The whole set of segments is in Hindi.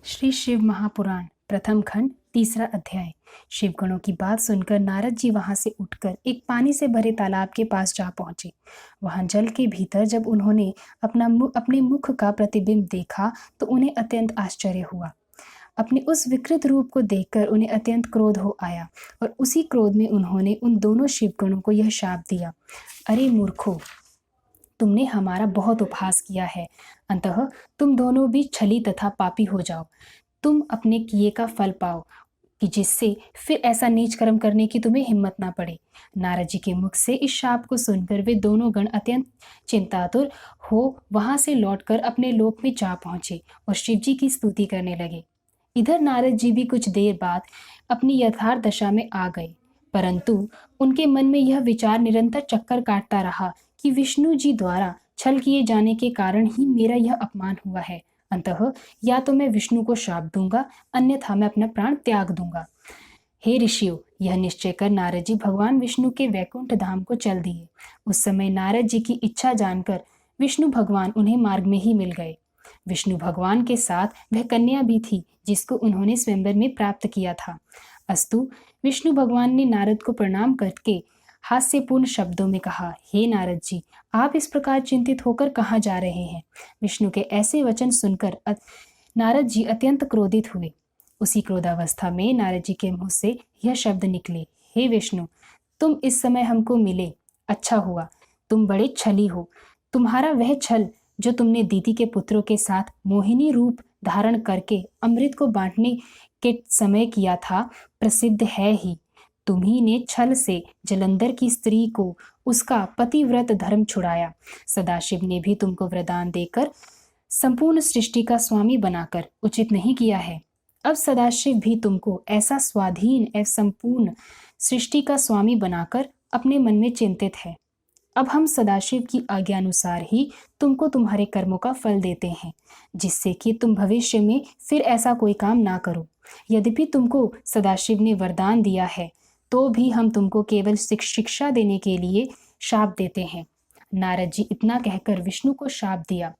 श्री शिव महापुराण प्रथम खंड तीसरा अध्याय। शिवगणों की बात सुनकर नारद जी वहां से उठकर एक पानी से भरे तालाब के पास जा पहुंचे। वहां जल के भीतर जब उन्होंने अपने मुख का प्रतिबिंब देखा तो उन्हें अत्यंत आश्चर्य हुआ। अपने उस विकृत रूप को देखकर उन्हें अत्यंत क्रोध हो आया और उसी क्रोध में उन्होंने उन दोनों शिवगणों को यह शाप दिया, अरे मूर्खों, तुमने हमारा बहुत उपहास किया है, अतः तुम दोनों भी छली तथा पापी हो जाओ। तुम अपने किए का फल पाओ कि जिससे फिर ऐसा नीच कर्म करने की तुम्हें हिम्मत ना पड़े। नारद जी के मुख से इस शाप को सुनकर वे दोनों गण अत्यंत चिंतातुर हो वहां से लौटकर अपने लोक में जा पहुंचे और शिव जी की स्तुति करने लगे। इधर नारद जी भी कुछ देर बाद अपनी यथार्थ दशा में आ गए, परंतु उनके मन में यह विचार निरंतर चक्कर काटता रहा कि विष्णु जी द्वारा छल किए जाने के कारण ही मेरा यह अपमान हुआ है। अतः या तो मैं विष्णु को शाप दूंगा, अन्यथा मैं अपना प्राण त्याग दूंगा। हे ऋषियों, यह निश्चय कर नारद जी भगवान विष्णु के वैकुंठ धाम को चल दिए। उस समय नारद जी की इच्छा जानकर विष्णु भगवान उन्हें मार्ग में ही मिल गए। विष्णु भगवान के साथ वह कन्या भी थी जिसको उन्होंने स्वयंवर में प्राप्त किया था। अस्तु, विष्णु भगवान ने नारद को प्रणाम करके हास्यपूर्ण शब्दों में कहा, हे नारद जी, आप इस प्रकार चिंतित होकर कहाँ जा रहे हैं? विष्णु के ऐसे वचन सुनकर नारद जी अत्यंत क्रोधित हुए। उसी क्रोधावस्था में नारद जी के मुंह से यह शब्द निकले, हे विष्णु, तुम इस समय हमको मिले, अच्छा हुआ। तुम बड़े छली हो। तुम्हारा वह छल जो तुमने दीति के पुत्रों के साथ मोहिनी रूप धारण करके अमृत को बांटने के समय किया था, प्रसिद्ध है ही। तुम्ही ने छल से जलंधर की स्त्री को उसका पतिव्रत धर्म छुड़ाया। सदाशिव ने भी तुमको वरदान देकर संपूर्ण सृष्टि का स्वामी बनाकर उचित नहीं किया है। अब सदाशिव भी तुमको ऐसा स्वाधीन एवं संपूर्ण सृष्टि का स्वामी बनाकर अपने मन में चिंतित है। अब हम सदाशिव की आज्ञानुसार ही तुमको तुम्हारे कर्मों का फल देते हैं, जिससे कि तुम भविष्य में फिर ऐसा कोई काम ना करो। यद्यपि तुमको सदाशिव ने वरदान दिया है, तो भी हम तुमको केवल शिक्षा देने के लिए शाप देते हैं। नारद जी इतना कहकर विष्णु को शाप दिया,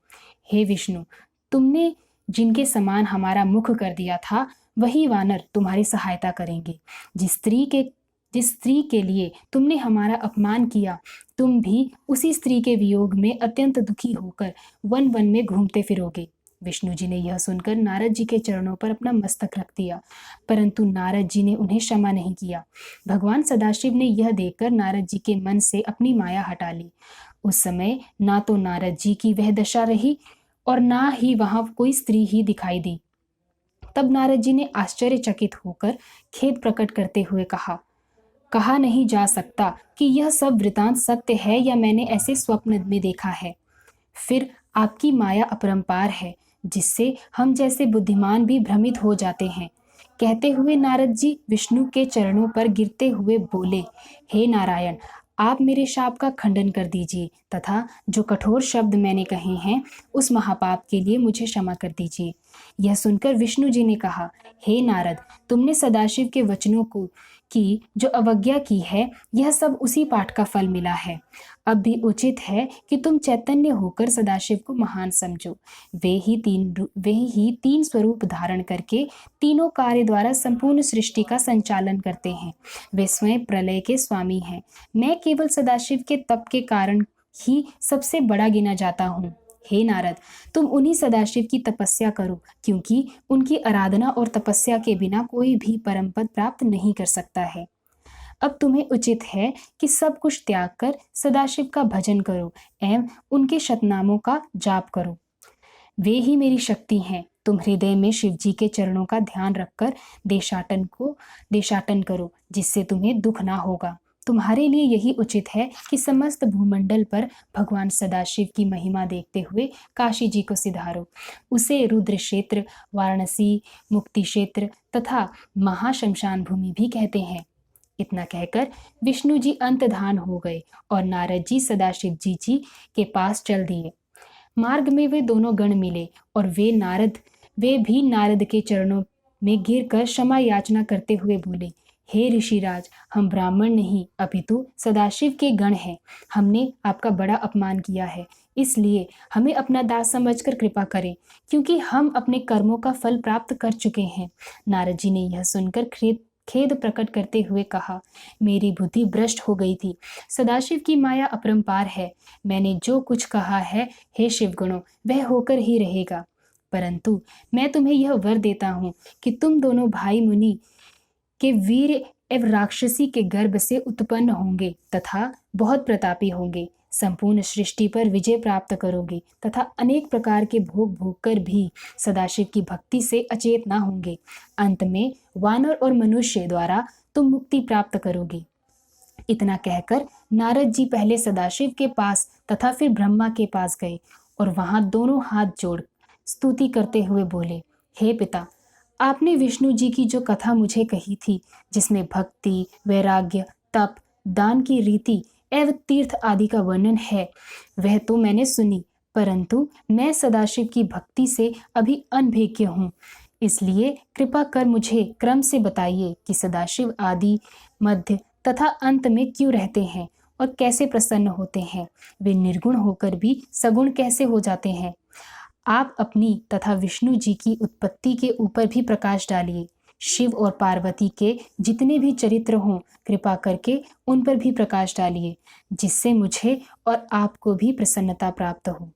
हे विष्णु, तुमने जिनके समान हमारा मुख कर दिया था, वही वानर तुम्हारी सहायता करेंगे। जिस स्त्री के लिए तुमने हमारा अपमान किया, तुम भी उसी स्त्री के वियोग में अत्यंत दुखी होकर वन वन में घूमते फिरोगे। विष्णु जी ने यह सुनकर नारद जी के चरणों पर अपना मस्तक रख दिया, परंतु नारद जी ने उन्हें क्षमा नहीं किया। भगवान सदाशिव ने यह देखकर नारद जी के मन से अपनी माया हटा ली। उस समय ना तो नारद जी की वह दशा रही और ना ही वहां कोई स्त्री ही दिखाई दी। तब नारद जी ने आश्चर्यचकित होकर खेद प्रकट करते हुए कहा नहीं जा सकता कि यह सब वृतांत सत्य है या मैंने ऐसे स्वप्न में देखा है। फिर आपकी माया अपरंपार है, जिससे हम जैसे बुद्धिमान भी भ्रमित हो जाते हैं। कहते हुए नारद जी विष्णु के चरणों पर गिरते हुए बोले, हे नारायण, आप मेरे शाप का खंडन कर दीजिए तथा जो कठोर शब्द मैंने कहे हैं उस महापाप के लिए मुझे क्षमा कर दीजिए। यह सुनकर विष्णु जी ने कहा, हे नारद, तुमने सदाशिव के वचनों की जो अवज्ञा की है, यह सब उसी पाठ का फल मिला है। अब भी उचित है कि तुम चैतन्य होकर सदाशिव को महान समझो। वे ही तीन स्वरूप धारण करके तीनों कार्य द्वारा संपूर्ण सृष्टि का संचालन करते हैं। वे स्वयं प्रलय के स्वामी हैं। मैं केवल सदाशिव के तप के कारण ही सबसे बड़ा गिना जाता हूँ। हे नारद, तुम उन्हीं सदाशिव की तपस्या करो, क्योंकि उनकी आराधना और तपस्या के बिना कोई भी परम पद प्राप्त नहीं कर सकता है। अब तुम्हें उचित है कि सब कुछ त्याग कर सदाशिव का भजन करो एवं उनके शतनामों का जाप करो। वे ही मेरी शक्ति हैं। तुम हृदय में शिव जी के चरणों का ध्यान रखकर देशाटन करो, जिससे तुम्हें दुख ना होगा। तुम्हारे लिए यही उचित है कि समस्त भूमंडल पर भगवान सदाशिव की महिमा देखते हुए काशी जी को सिधारो। उसे रुद्र क्षेत्र, वाराणसी, मुक्ति क्षेत्र तथा महाशमशान भूमि भी कहते हैं। इतना कहकर विष्णु जी अंतर्धान हो गए और नारद जी सदाशिव जी के पास चल दिए। मार्ग में वे दोनों गण मिले और वे भी नारद के चरणों में गिरकर क्षमा याचना करते हुए बोले, हे ऋषिराज, हम ब्राह्मण नहीं अपितु सदाशिव के गण हैं। हमने आपका बड़ा अपमान किया है, इसलिए हमें अपना दास समझकर कृपा करें, क्योंकि हम अपने कर्मों का फल प्राप्त कर चुके हैं। नारद जी ने यह सुनकर खेद प्रकट करते हुए कहा, मेरी बुद्धि भ्रष्ट हो गई थी। सदाशिव की माया अपरंपार है। मैंने जो कुछ कहा है हे शिवगणों, वह होकर ही रहेगा। परंतु मैं तुम्हें यह वर देता हूँ कि तुम दोनों भाई मुनि के वीर एवं राक्षसी के गर्भ से उत्पन्न होंगे तथा बहुत प्रतापी होंगे। संपूर्ण सृष्टि पर विजय प्राप्त करोगे तथा अनेक प्रकार के भोग भोग कर भी सदाशिव की भक्ति से अचेत ना होंगे। अंत में वानर और मनुष्य द्वारा तुम मुक्ति प्राप्त करोगे। इतना कहकर नारद जी पहले सदाशिव के पास तथा फिर ब्रह्मा के पास गए और वहां दोनों हाथ जोड़ स्तुति करते हुए बोले, हे पिता, आपने विष्णु जी की जो कथा मुझे कही थी, जिसमें भक्ति, वैराग्य, तप, दान की रीति एवं तीर्थ आदि का वर्णन है, वह तो मैंने सुनी, परंतु मैं सदाशिव की भक्ति से अभी अनभिज्ञ हूँ। इसलिए कृपा कर मुझे क्रम से बताइए कि सदाशिव आदि, मध्य तथा अंत में क्यों रहते हैं और कैसे प्रसन्न होते हैं। वे निर्गुण होकर भी सगुण कैसे हो जाते हैं। आप अपनी तथा विष्णु जी की उत्पत्ति के ऊपर भी प्रकाश डालिए। शिव और पार्वती के जितने भी चरित्र हों, कृपा करके उन पर भी प्रकाश डालिए, जिससे मुझे और आपको भी प्रसन्नता प्राप्त हो।